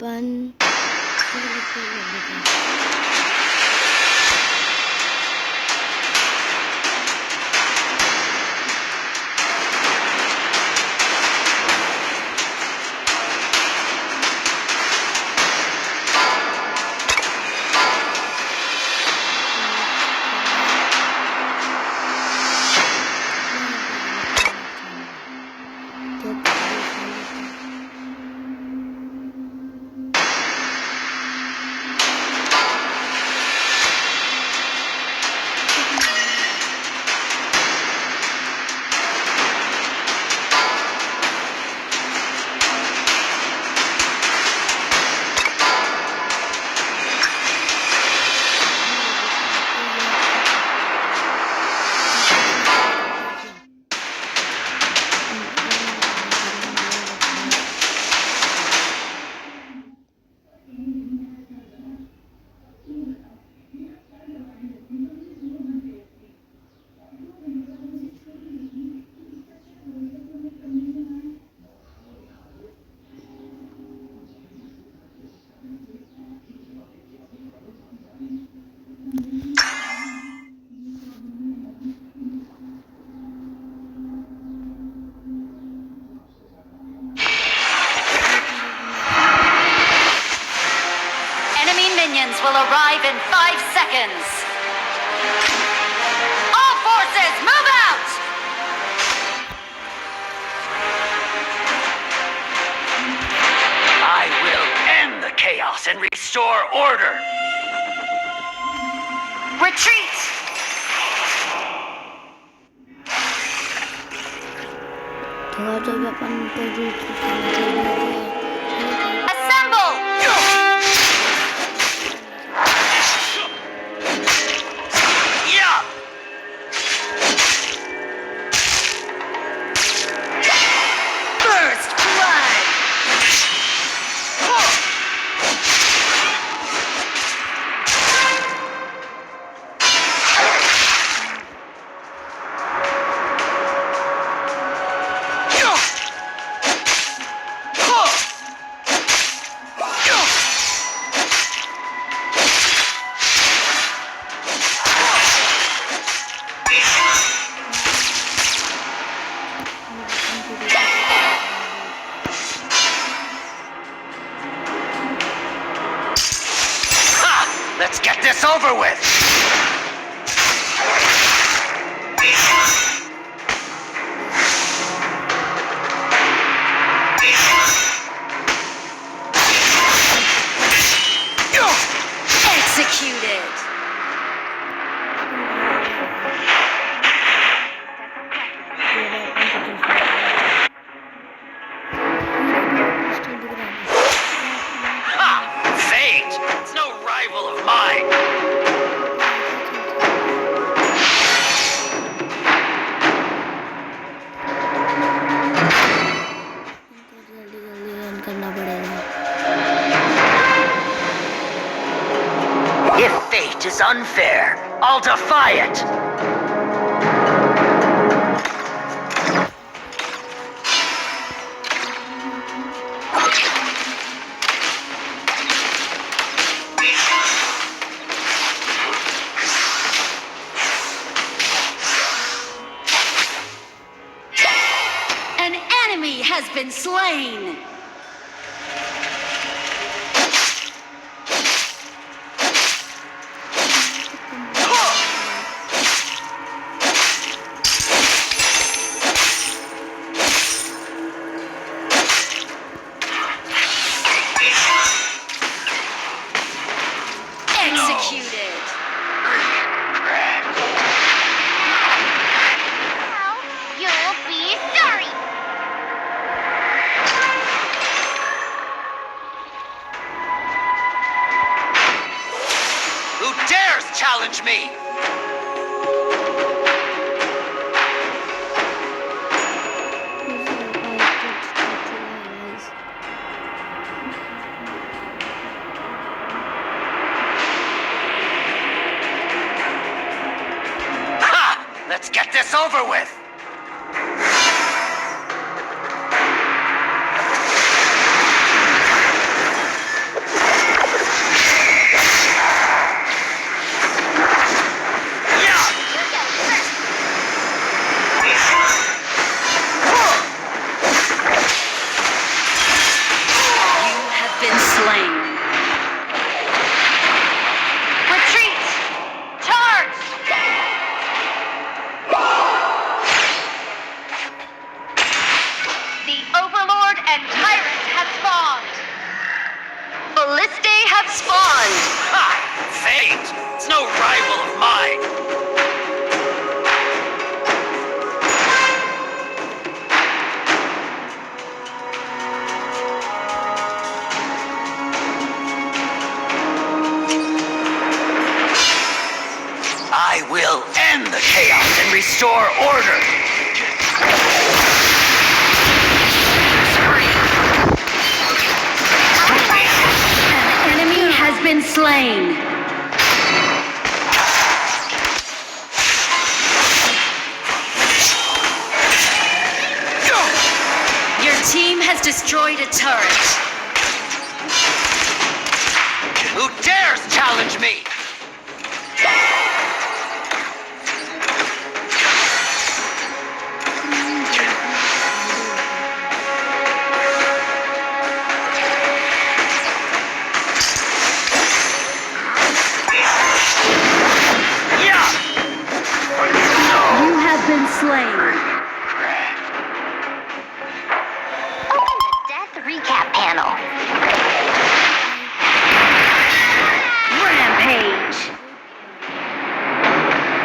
depan. Enemy minions will arrive in 5 seconds. All forces, move out! I will end the chaos and restore order. Retreat! Assemble! Yeah! First blood! Let's get this over with! Executed! Ha! Fate! It's no rival of mine! If fate is unfair, I'll defy it! An enemy has been slain! Executed! You'll be sorry. Who dares challenge me? Ha! Let's get this over with! end the chaos and restore order. An enemy has been slain. Your team has destroyed a turret. Who dares challenge me?